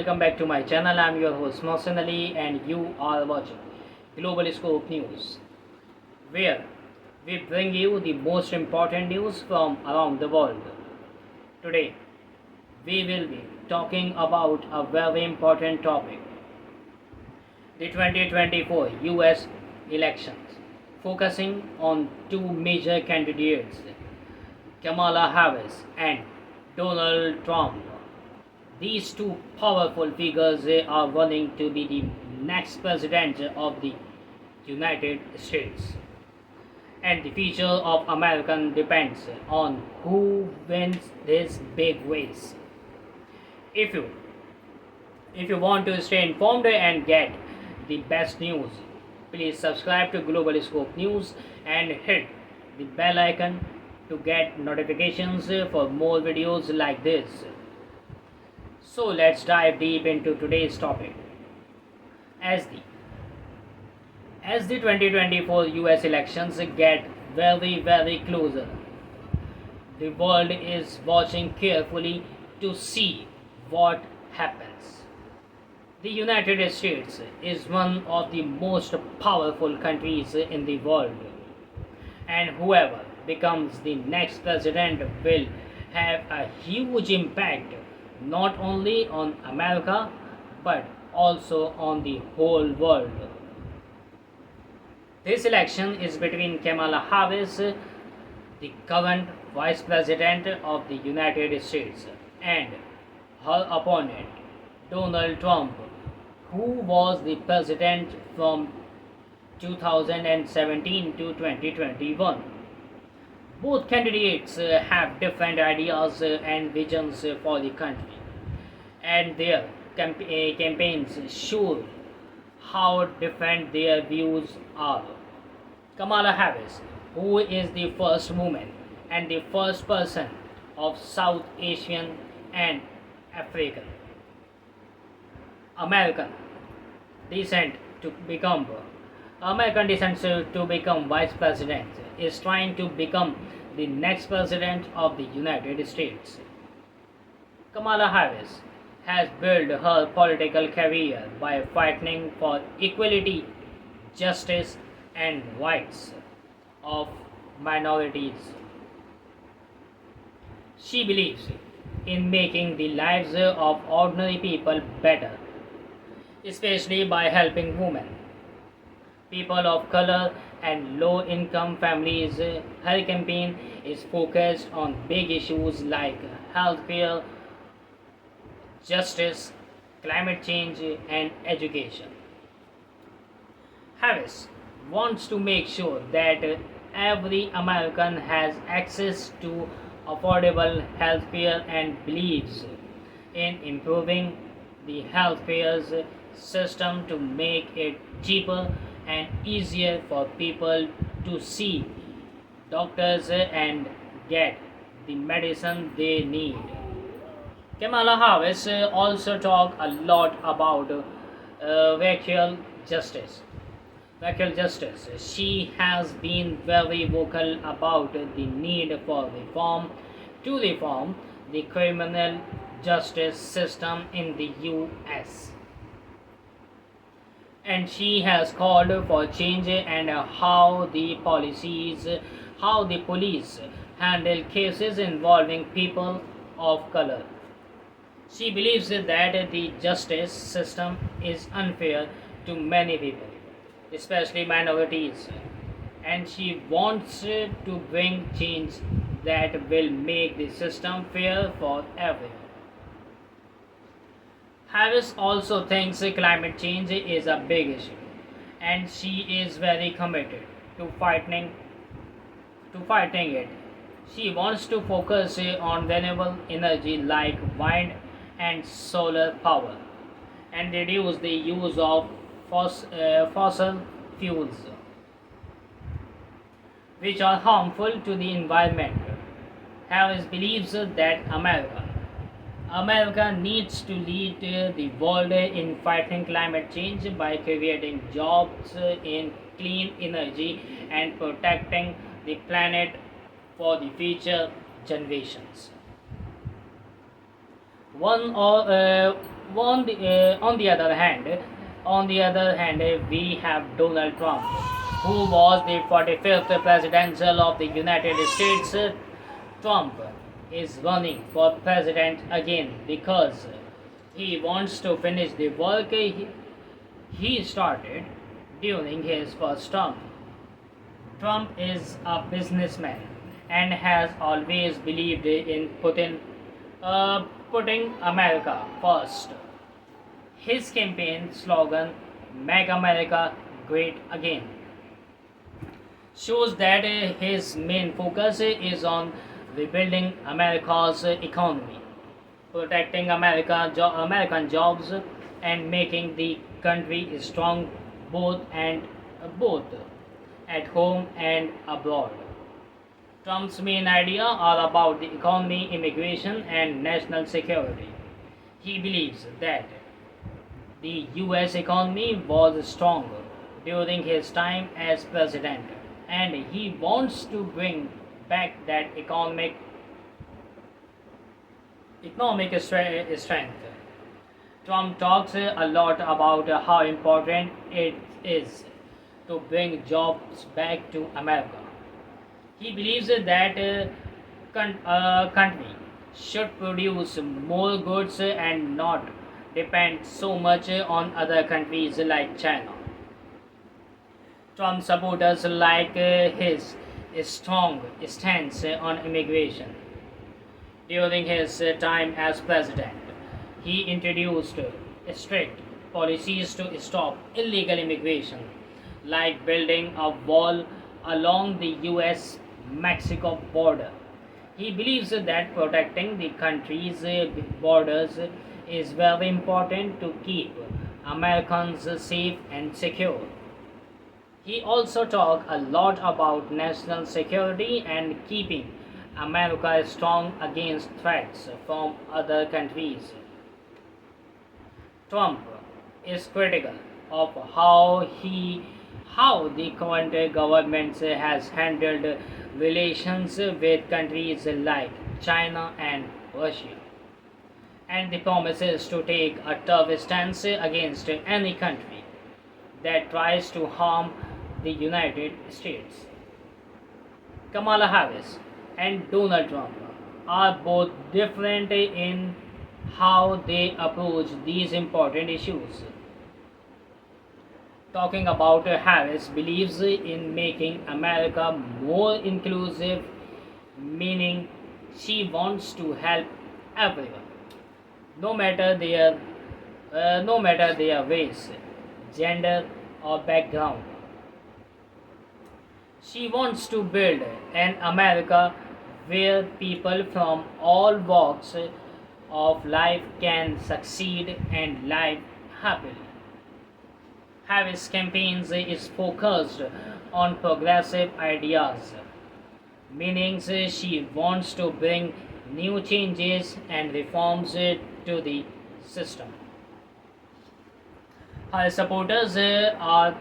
welcome back to my channel. I'm your host Mohsin Ali and you are watching Global Scope News, where we bring you the most important news from around the world. Today, we will be talking about a very important topic, the 2024 US elections, focusing on two major candidates, Kamala Harris and Donald Trump. These two powerful figures are running to be the next president of the United States. And the future of America depends on who wins this big race. If you if you want to stay informed and get the best news, please subscribe to Global Scope News and hit the bell icon to get notifications for more videos like this. So let's dive deep into today's topic. As the as the 2024 US elections get very closer, the world is watching carefully to see what happens. The United States is one of the most powerful countries in the world, and whoever becomes the next president will have a huge impact not only on America but also on the whole world. This election is between Kamala Harris, the current Vice President of the United States, and her opponent, Donald Trump, who was the president from 2017 to 2021. Both candidates have different ideas and visions for the country, and their campaigns show how different their views are. Kamala Harris, who is the first woman and the first person of South Asian and African American descent to become vice president, is trying to become the next president of the United States. Kamala Harris has built her political career by fighting for equality, justice, and rights of minorities. She believes in making the lives of ordinary people better, especially by helping women, people of color, and low income families. Her campaign is focused on big issues like healthcare, justice, climate change, and education. Harris wants to make sure that every American has access to affordable healthcare and believes in improving the healthcare system to make it cheaper and easier for people to see doctors and get the medicine they need. Kamala Harris also talked a lot about racial justice. Racial justice. She has been very vocal about the need for reform to reform the criminal justice system in the US. And she has called for change and how the police handle cases involving people of color. She believes that the justice system is unfair to many people, especially minorities, and she wants to bring change that will make the system fair for everyone. Harris also thinks climate change is a big issue, and she is very committed to fighting it. She wants to focus on renewable energy like wind and solar power, and reduce the use of fossil fuels, which are harmful to the environment. Harris believes that America needs to lead the world in fighting climate change by creating jobs in clean energy and protecting the planet for the future generations. One On the other hand, we have Donald Trump, who was the 45th presidential of the United States. Trump is running for president again because he wants to finish the work he started during his first term. Trump is a businessman and has always believed in putting America first. His campaign slogan, Make America Great Again, shows that his main focus is on rebuilding America's economy, protecting American jobs, and making the country strong both at home and abroad. Trump's main idea are about the economy, immigration, and national security. He believes that the US economy was strong during his time as president, and he wants to bring back that economic strength. Trump talks a lot about how important it is to bring jobs back to America. He believes that a country should produce more goods and not depend so much on other countries like China. Trump supporters like his strong stance on immigration. During his time as president, he introduced strict policies to stop illegal immigration, like building a wall along the US Mexico border. He believes that protecting the country's borders is very important to keep Americans safe and secure. He also talked a lot about national security and keeping America strong against threats from other countries. Trump is critical of how the current government has handled relations with countries like China and Russia, and the promises to take a tough stance against any country that tries to harm the United States. Kamala Harris and Donald Trump are both different in how they approach these important issues. Talking about Harris believes in making America more inclusive, meaning she wants to help everyone, no matter their race, gender, or background. She wants to build an America where people from all walks of life can succeed and live happily. Harris' campaigns is focused on progressive ideas, meaning she wants to bring new changes and reforms to the system. Her supporters are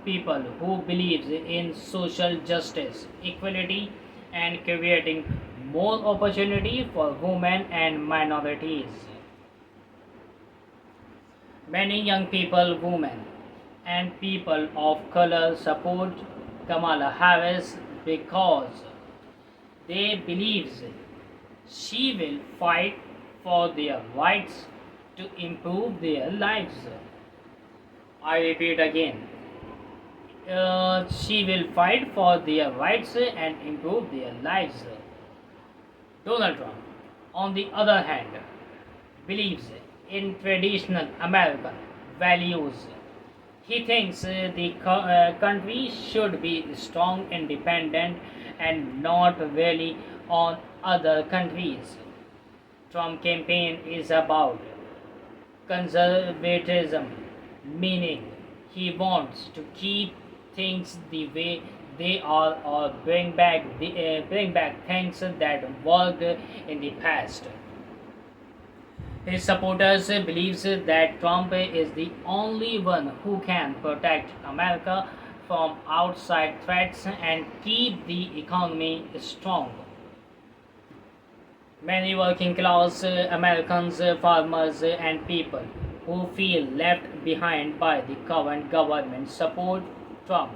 people who believe in social justice, equality, and creating more opportunity for women and minorities. Many young people, women, and people of color support Kamala Harris because they believe she will fight for their rights to improve their lives. I repeat again, she will fight for their rights and improve their lives. Donald Trump, on the other hand, believes in traditional American values. He thinks the country should be strong, independent, and not really on other countries. Trump campaign is about conservatism, meaning he wants to keep things the way they are or bring back things that worked in the past. His supporters believes that Trump is the only one who can protect America from outside threats and keep the economy strong. Many working class Americans, farmers, and people who feel left behind by the current government support Trump.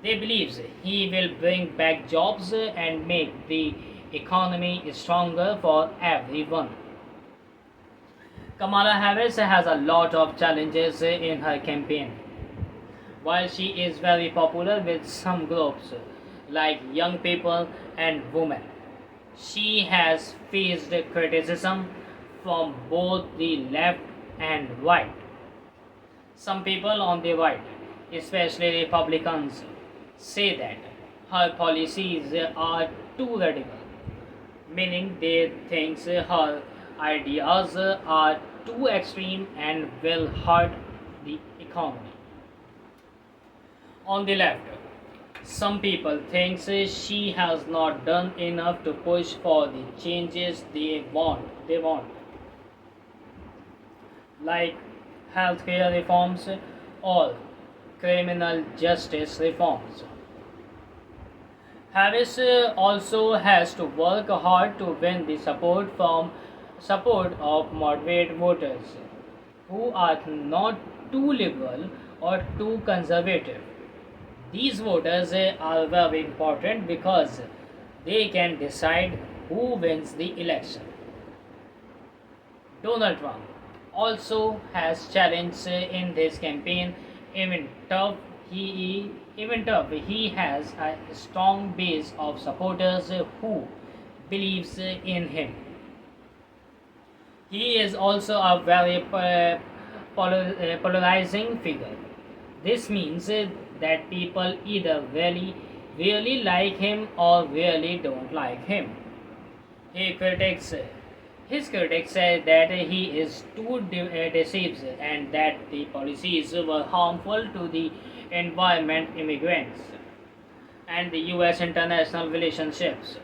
They believe he will bring back jobs and make the economy stronger for everyone. Kamala Harris has a lot of challenges in her campaign. While she is very popular with some groups like young people and women, she has faced criticism from both the left and right. Some people on the right, especially Republicans, say that her policies are too radical, meaning they think her ideas are too extreme and will hurt the economy. On the left, some people think she has not done enough to push for the changes they want, like healthcare reforms or criminal justice reforms. Harris also has to work hard to win the support of moderate voters who are not too liberal or too conservative. These voters are very important because they can decide who wins the election. Donald Trump also has challenges in this campaign. Even tough, he has a strong base of supporters who believes in him. He is also a very polarizing figure. This means that people either really like him or really don't like him. He critics his critics say that he is too deceives and that the policies were harmful to the environment, immigrants, and the US international relationships.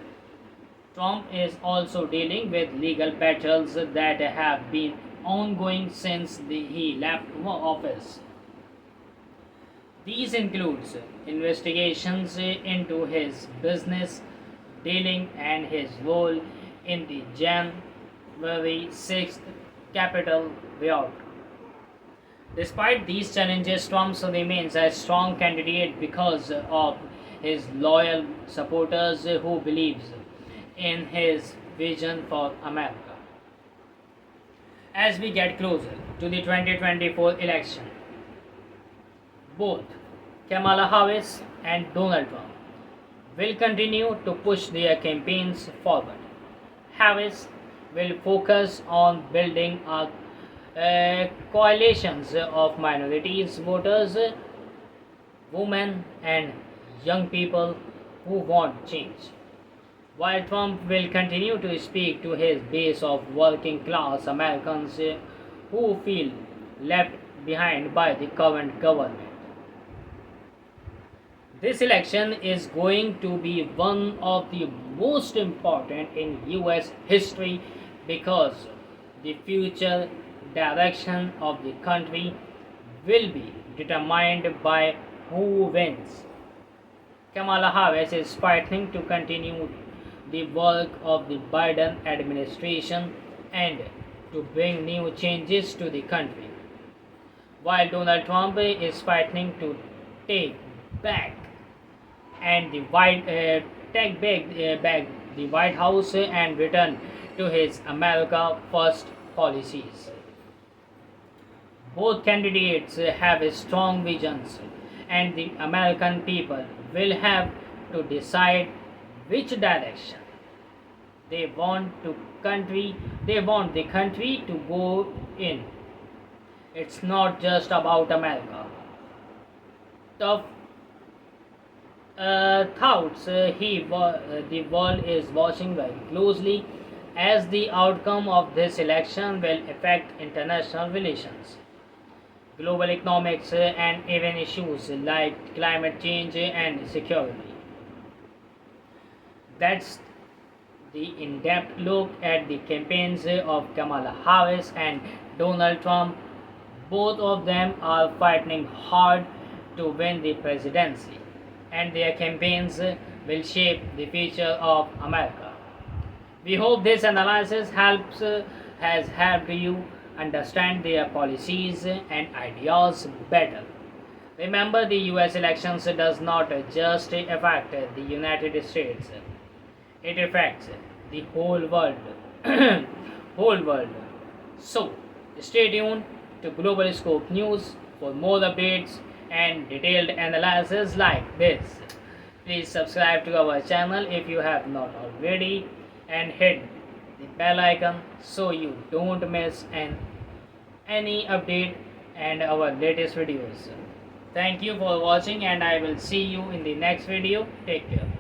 Trump is also dealing with legal battles that have been ongoing since he left office. These includes investigations into his business dealing and his role in the January 6th Capitol riot. Despite these challenges, Trump remains a strong candidate because of his loyal supporters who believes in his vision for America. As we get closer to the 2024 election, both Kamala Harris and Donald Trump will continue to push their campaigns forward. Harris will focus on building coalitions of minorities voters, women, and young people who want change, while Trump will continue to speak to his base of working class Americans who feel left behind by the current government. This election is going to be one of the most important in US history because the future direction of the country will be determined by who wins. Kamala Harris is fighting to continue the work of the Biden administration and to bring new changes to the country, while Donald Trump is fighting to take back and the back the White House and return to his America First policies. Both candidates have strong visions, and the American people will have to decide which direction they want to country they want the country to go in. It's not just about America. Tough thoughts the world is watching very closely as the outcome of this election will affect international relations, global economics, and even issues like climate change and security. That's the in-depth look at the campaigns of Kamala Harris and Donald Trump. Both of them are fighting hard to win the presidency, and their campaigns will shape the future of America. We hope this analysis has helped you understand their policies and ideas better. Remember, the US elections does not just affect the United States, it affects the whole world. whole world. So, stay tuned to Global Scope News for more updates and detailed analysis like this. Please subscribe to our channel if you have not already and hit the bell icon so you don't miss any update and our latest videos. Thank you for watching and I will see you in the next video. Take care.